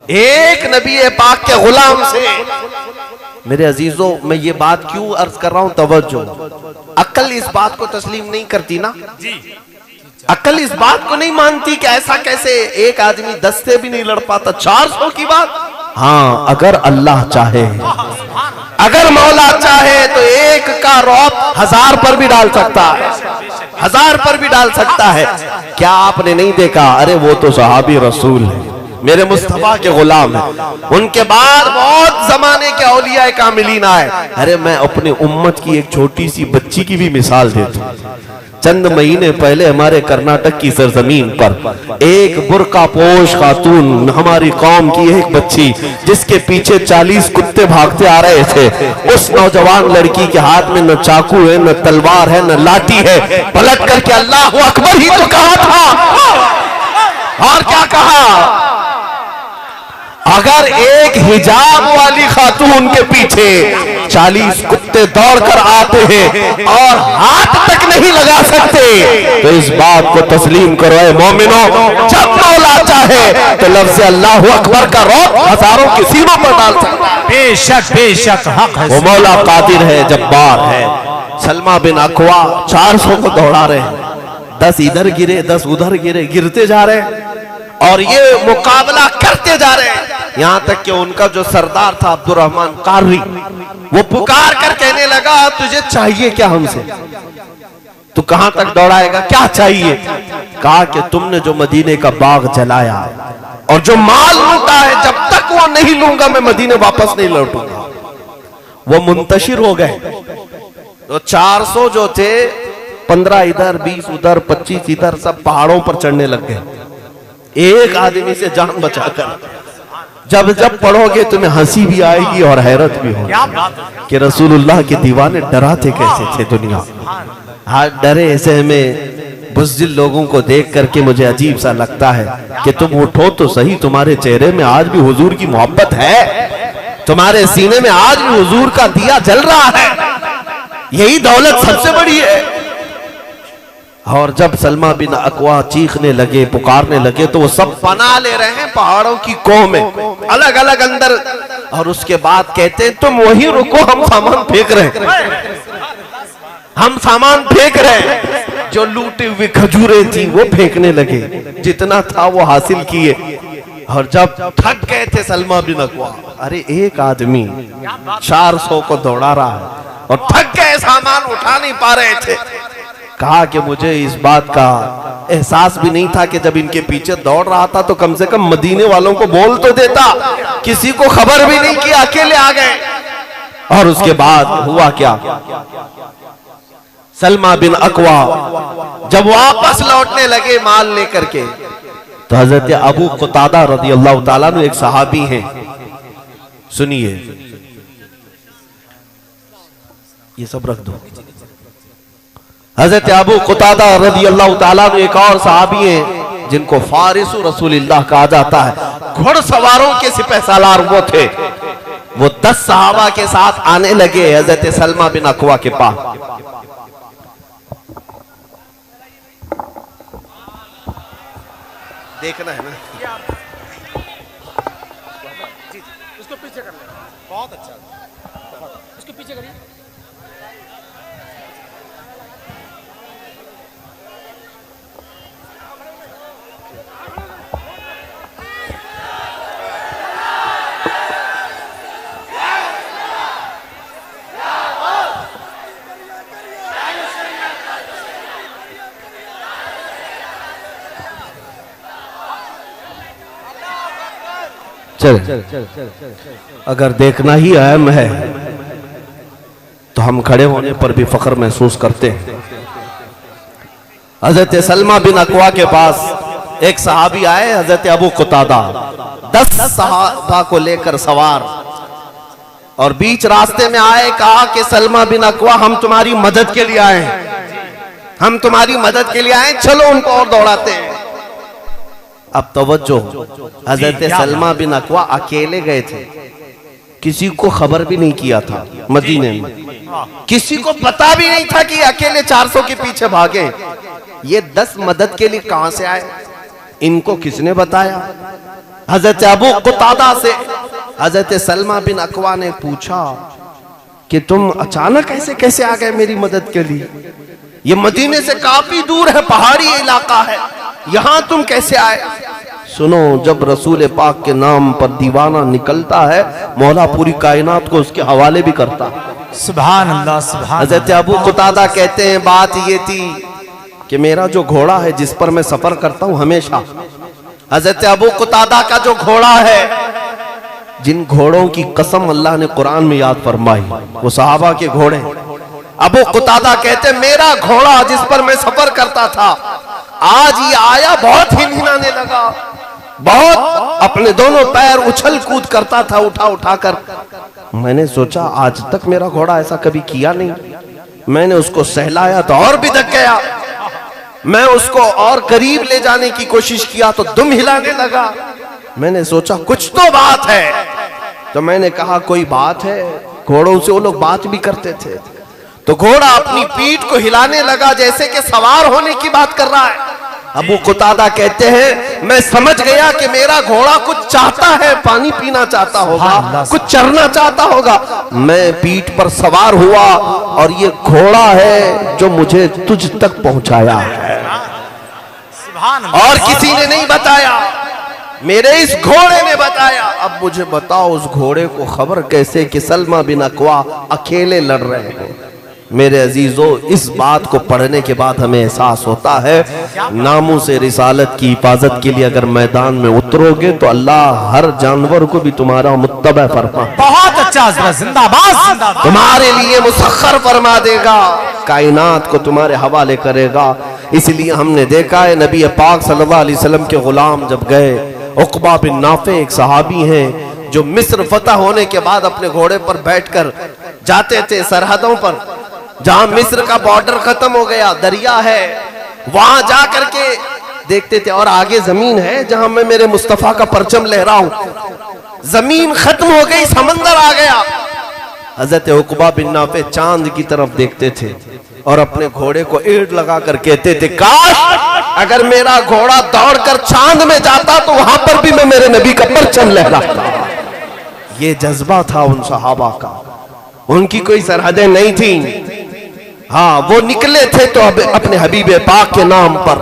एक नबी पाक के गुलाम से। मेरे अजीजों, मैं ये बात क्यों अर्ज कर रहा हूं, तवज्जो। अक्ल इस बात को तस्लीम नहीं करती ना, अक्ल इस बात को नहीं मानती कि ऐसा कैसे एक आदमी 10 से भी नहीं लड़ पाता, 400 की बात। हाँ, अगर अल्लाह चाहे, अगर मौला चाहे तो एक का रौब 1000 पर भी डाल सकता है, 1000 पर भी डाल सकता है। क्या आपने नहीं देखा? अरे वो तो सहाबी रसूल है, मेरे मुस्तफा के गुलाम है। उनके बाद बहुत जमाने के औलिया कामिलीन आए। अरे मैं अपने उम्मत की एक छोटी सी बच्ची की भी मिसाल देता हूं। चंद महीने पहले हमारे कर्नाटक की सरजमीन पर एक बुर्का पोश खातून, हमारी कौम की एक बच्ची जिसके पीछे 40 कुत्ते भागते आ रहे थे, उस नौजवान लड़की के हाथ में न चाकू है, न तलवार है, न लाठी है। पलट करके अल्लाहू अकबर ही तो कहा था, और क्या कहा? अगर एक हिजाब वाली खातून के पीछे 40 कुत्ते दौड़कर आते हैं और हाथ तक नहीं लगा सकते, तो इस बात को तस्लीम करो ऐ मोमिनो, जब मौला चाहे तो लफ्ज़ अल्लाहू अकबर का रौब हजारों के सीनों पर डाल सकता है। बेशक बेशक हक है, वो मौला कादिर है, जब्बार है। सलमा बिन अकवा 400 को दौड़ा रहे हैं, 10 इधर गिरे, 10 उधर गिरे, गिरते जा रहे हैं और ये मुकाबला करते जा रहे हैं। यहां तक कि उनका जो सरदार था अब्दुर्रहमान कारी, वो पुकार कर कहने लगा, तुझे चाहिए क्या हमसे? तू कहां तक दौड़ाएगा, क्या चाहिए? कहा कि तुमने जो मदीने का बाग जलाया और जो माल लूटा है, जब तक वो नहीं लूंगा मैं मदीने वापस नहीं लौटूंगा। वो मुंतशिर हो गए। तो 400 जो थे, 15 इधर, 20 उधर, 25 इधर, सब पहाड़ों पर चढ़ने लग गए, एक आदमी से जान बचाकर। जब जब पढ़ोगे तुम्हें हंसी भी आएगी और हैरत भी होगी कि रसूलुल्लाह के दीवाने डराते कैसे थे दुनिया। हाँ, डरे ऐसे में बुज़दिल लोगों को देख करके मुझे अजीब सा लगता है कि तुम उठो तो सही, तुम्हारे चेहरे में आज भी हुजूर की मोहब्बत है, तुम्हारे सीने में आज भी हुजूर का दिया जल रहा है। यही दौलत सबसे बड़ी है। और जब सलमा बिन अकवा चीखने लगे, पुकारने लगे, तो वो सब पनाह ले रहे हैं पहाड़ों की कोह में, अलग अलग अंदर। और उसके बाद कहते हैं, तुम वहीं रुको, हम सामान फेंक रहे हैं, हम सामान फेंक रहे हैं। जो लूटी हुई खजूरें थी वो फेंकने लगे, जितना था वो हासिल किए। और जब थक गए थे सलमा बिन अकवा, अरे एक आदमी 400 को दौड़ा रहा है और थक गए, सामान उठा नहीं पा रहे थे। कहा कि मुझे इस बात का एहसास भी नहीं था कि जब इनके पीछे दौड़ रहा था तो कम से कम मदीने वालों को बोल तो देता, किसी को खबर भी नहीं किया, अकेले आ गए। और उसके बाद हुआ क्या? सलमा बिन अकवा जब वापस लौटने लगे माल लेकर के, तो हजरत अबू क़तादा रज़ियल्लाहु ताला अन्हु एक सहाबी हैं, सुनिए, ये सब रख दो। हजरत अबू क़तादा रज़ियल्लाहु ताला अन्हु एक और सहाबी हैं जिनको फारिसु रसूलिल्लाह कहा जाता है। घुड़सवारों के सिपहसालार वो थे। वो 10 सहाबा के साथ आने लगे हजरत सलमा बिन अकवा के पास। देखना है ना, उसको पीछे कर ले, बहुत अच्छा, उसको पीछे करिए। अगर देखना ही अहम है तो हम खड़े होने पर भी फख्र महसूस करते हैं। हजरत सलमा बिन अकवा के पास एक सहाबी आए, हजरत अबू क़तादा, 10 सहाबा को लेकर सवार, और बीच रास्ते में आए। कहा कि सलमा बिन अकवा, हम तुम्हारी मदद के लिए आए हैं, हम तुम्हारी मदद के लिए आए, चलो उनको और दौड़ाते हैं। अब तवज्जो, हजरत सलमा बिन अकवा अकेले गए थे, किसी को खबर भी नहीं किया था मदीने में, किसी को पता भी नहीं था कि अकेले 400 के पीछे भागे। ये 10 मदद के लिए कहां से आए, इनको किसने बताया? हजरत अबू कुतादा से हजरत सलमा बिन अकवा ने पूछा कि तुम अचानक ऐसे कैसे आ गए मेरी मदद के लिए? ये मदीने से काफी दूर है, पहाड़ी इलाका है, यहां तुम कैसे आए? सुनो, जब रसूल पाक के नाम पर दीवाना निकलता है, मौला पूरी कायनात को उसके हवाले भी करता है। सुभान अल्लाह, सुभान। हजरत अबू कुतादा कहते हैं बात ये थी कि मेरा जो घोड़ा है जिस पर मैं सफर करता हूं हमेशा, हजरत अबू कुतादा का जो घोड़ा है, जिन घोड़ों की कसम अल्लाह ने कुरान में याद फरमाई, वो सहाबा के घोड़े। अबू कुतादा कहते मेरा घोड़ा जिस पर मैं सफर करता था, आज ये आया बहुत हिनहिनाने लगा, बहुत अपने दोनों पैर उछल कूद करता था उठा उठा कर। मैंने सोचा आज तक मेरा घोड़ा ऐसा कभी किया नहीं। मैंने उसको सहलाया तो और भी धक गया। मैं उसको और करीब ले जाने की कोशिश किया तो दुम हिलाने लगा। मैंने सोचा कुछ तो बात है, तो मैंने कहा कोई बात है। घोड़ों से वो लोग बात भी करते थे। तो घोड़ा अपनी पीठ को हिलाने लगा जैसे कि सवार होने की बात कर रहा है। अबू कुतादा कहते हैं मैं समझ गया कि मेरा घोड़ा कुछ चाहता है, पानी पीना चाहता होगा, कुछ चरना चाहता होगा। मैं पीठ पर सवार हुआ और ये घोड़ा है जो मुझे तुझ तक पहुंचाया है, और किसी ने नहीं बताया, मेरे इस घोड़े ने बताया। अब मुझे बताओ उस घोड़े को खबर कैसे कि सलमा बिन अकवा अकेले लड़ रहे हैं? मेरे अजीजों, इस बात को पढ़ने के बाद हमें एहसास होता है नामों से रिसालत की हिफाजत के लिए अगर मैदान में उतरोगे तो अल्लाह हर जानवर को भी तुम्हारा मुत्तबा फरमा, बहुत अच्छा, जिंदाबाद जिंदाबाद, तुम्हारे लिए मुसख्खर फरमा देगा, कायनात को तुम्हारे हवाले करेगा। इसलिए हमने देखा है नबी पाक सल्लल्लाहु अलैहि वसल्लम के गुलाम जब गए, उक़बा बिन नाफे एक सहाबी हैं जो मिस्र फतह होने के बाद अपने घोड़े पर बैठकर जाते थे सरहदों पर, जहां मिस्र का बॉर्डर खत्म हो गया, दरिया है, वहां जा करके देखते थे और आगे जमीन है जहां मैं मेरे मुस्तफा का परचम लहराऊं। जमीन खत्म हो गई, समंदर आ गया। हजरत उक़बा बिन नाफे चांद की तरफ देखते थे और अपने घोड़े को एड़ लगा कर कहते थे काश अगर मेरा घोड़ा दौड़कर चांद में जाता तो वहां पर भी मैं मेरे नबी का परचम लहराता। ये जज्बा था उन सहाबा का, उनकी कोई सरहदें नहीं थी। हाँ, वो निकले थे तो अपने हबीब पाक के नाम पर